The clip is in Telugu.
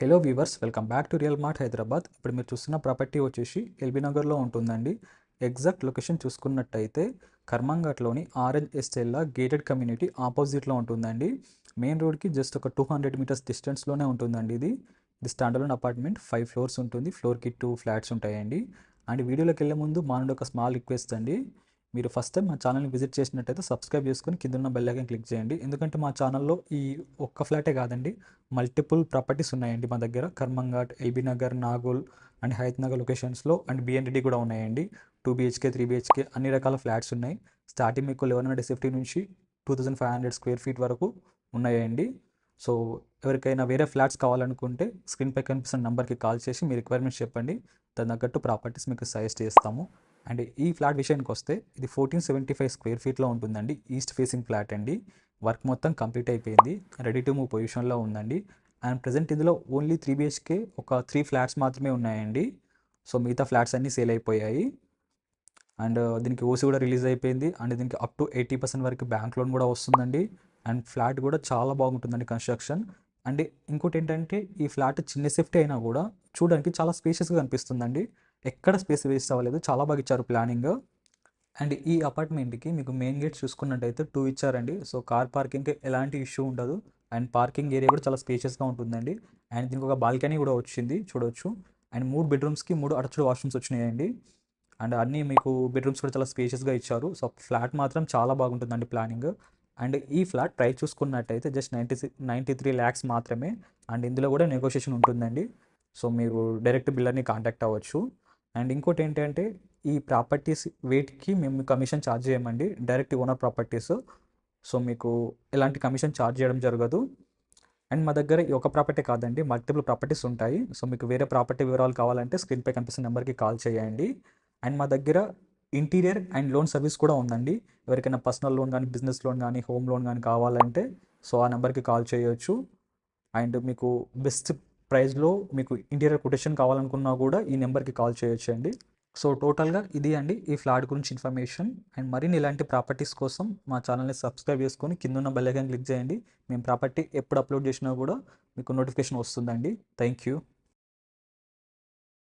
Hello viewers, welcome back to real mart Hyderabad. ఇప్పుడు మీరు చూస్తున్న ప్రాపర్టీ వచ్చేసి ఎల్బీ నగర్లో ఉంటుందండి. ఎగ్జాక్ట్ లొకేషన్ చూసుకున్నట్టయితే కర్మంఘాట్లోని ఆరెంజ్ ఎస్టేల్లా గేటెడ్ కమ్యూనిటీ ఆపోజిట్లో ఉంటుందండి. మెయిన్ రోడ్కి జస్ట్ ఒక 200 మీటర్స్ డిస్టెన్స్లోనే ఉంటుందండి. ఇది స్టాండర్డ్ అపార్ట్మెంట్, 5 ఫ్లోర్స్ ఉంటుంది. ఫ్లోర్కి 2 ఫ్లాట్స్ ఉంటాయండి. అండ్ వీడియోలోకి వెళ్ళే ముందు మా నుండి ఒక స్మాల్ రిక్వెస్ట్ అండి. మీరు ఫస్ట్ టైం మా ఛానల్ని విజిట్ చేసినట్టయితే సబ్స్క్రైబ్ చేసుకొని కింద ఉన్న బెల్ ఐకాన్ క్లిక్ చేయండి. ఎందుకంటే మా ఛానల్లో ఈ ఒక్క ఫ్లాటే కాదండి, మల్టిపుల్ ప్రాపర్టీస్ ఉన్నాయండి మా దగ్గర. కర్మంఘాట్, ఎల్బీ నగర్, నాగోల్ అండ్ హయత్ నగర్ లొకేషన్స్లో అండ్ బిఎన్రెడ్డి కూడా ఉన్నాయండి. 2 BHK, 3 BHK అన్ని రకాల ఫ్లాట్స్ ఉన్నాయి. స్టార్టింగ్ మీకు 1150 నుంచి 2500 స్క్వేర్ ఫీట్ వరకు ఉన్నాయండి. సో ఎవరికైనా వేరే ఫ్లాట్స్ కావాలనుకుంటే స్క్రీన్పై కనిపిస్తున్న నెంబర్కి కాల్ చేసి మీ రిక్వైర్మెంట్స్ చెప్పండి. దాని తగ్గట్టు ప్రాపర్టీస్ మీకు సజెస్ట్ చేస్తాము. అండ్ ఈ ఫ్లాట్ విషయానికి వస్తే ఇది 1475 స్క్వేర్ ఫీట్లో ఉంటుందండి. ఈస్ట్ ఫేసింగ్ ఫ్లాట్ అండి. వర్క్ మొత్తం కంప్లీట్ అయిపోయింది, రెడీ టు మూవ్ పొజిషన్లో ఉందండి. అండ్ ప్రజెంట్ ఇందులో ఓన్లీ 3 BHK ఒక 3 ఫ్లాట్స్ మాత్రమే ఉన్నాయండి. సో మిగతా ఫ్లాట్స్ అన్నీ సేల్ అయిపోయాయి. అండ్ దీనికి ఓసీ కూడా రిలీజ్ అయిపోయింది. అండ్ దీనికి అప్ టు 80% వరకు బ్యాంక్ లోన్ కూడా వస్తుందండి. అండ్ ఫ్లాట్ కూడా చాలా బాగుంటుందండి కన్స్ట్రక్షన్. అండ్ ఇంకోటి ఏంటంటే ఈ ఫ్లాట్ చిన్న సేఫ్టీ అయినా కూడా చూడడానికి చాలా స్పేషియస్గా కనిపిస్తుందండి. ఎక్కడ స్పేస్ వేస్ట్ అవ్వలేదు, చాలా బాగా ఇచ్చారు ప్లానింగ్. అండ్ ఈ అపార్ట్మెంట్కి మీకు మెయిన్ గేట్ చూసుకున్నట్టయితే 2 ఇచ్చారండి. సో కార్ పార్కింగ్కి ఎలాంటి ఇష్యూ ఉండదు. అండ్ పార్కింగ్ ఏరియా కూడా చాలా స్పేషియస్గా ఉంటుందండి. అండ్ దీనికి ఒక బాల్కనీ కూడా వచ్చింది, చూడొచ్చు. అండ్ 3 బెడ్రూమ్స్కి 3 అటాచ్డ్ వాష్రూమ్స్ వచ్చినాయండి. అండ్ అన్నీ మీకు బెడ్రూమ్స్ కూడా చాలా స్పేషియస్గా ఇచ్చారు. సో ఫ్లాట్ మాత్రం చాలా బాగుంటుందండి ప్లానింగ్. అండ్ ఈ ఫ్లాట్ ప్రైస్ చూసుకున్నట్టయితే జస్ట్ 93 ల్యాక్స్ మాత్రమే. అండ్ ఇందులో కూడా నెగోషియేషన్ ఉంటుందండి. సో మీరు డైరెక్ట్ బిల్లర్ని కాంటాక్ట్ అవ్వచ్చు. అండ్ ఇంకోటి ఏంటంటే ఈ ప్రాపర్టీస్ వేటికి మేము కమిషన్ ఛార్జ్ చేయమండి, డైరెక్ట్ ఓనర్ ప్రాపర్టీస్. సో మీకు ఎలాంటి కమిషన్ ఛార్జ్ చేయడం జరగదు. అండ్ మా దగ్గర ఈ ఒక ప్రాపర్టీ కాదండి, మల్టిపుల్ ప్రాపర్టీస్ ఉంటాయి. సో మీకు వేరే ప్రాపర్టీ వివరాలు కావాలంటే స్క్రీన్పై కనిపిస్తున్న నెంబర్కి కాల్ చేయండి. అండ్ మా దగ్గర ఇంటీరియర్ అండ్ లోన్ సర్వీస్ కూడా ఉందండి. ఎవరికైనా పర్సనల్ లోన్ కానీ, బిజినెస్ లోన్ కానీ, హోమ్ లోన్ కానీ కావాలంటే సో ఆ నెంబర్కి కాల్ చేయొచ్చు. అండ్ మీకు బెస్ట్ ప్రైస్లో మీకు ఇంటీరియర్ కొటేషన్ కావాలనుకున్నా కూడా ఈ నెంబర్కి కాల్ చేయొచ్చు అండి. సో టోటల్గా ఇది అండి ఈ ఫ్లాట్ గురించి ఇన్ఫర్మేషన్. అండ్ మరిన్ని ఇలాంటి ప్రాపర్టీస్ కోసం మా ఛానల్ని సబ్స్క్రైబ్ చేసుకొని కింద ఉన్న బెల్ ఐకాన్ క్లిక్ చేయండి. మేము ప్రాపర్టీ ఎప్పుడు అప్లోడ్ చేసినా కూడా మీకు నోటిఫికేషన్ వస్తుందండి. Thank you.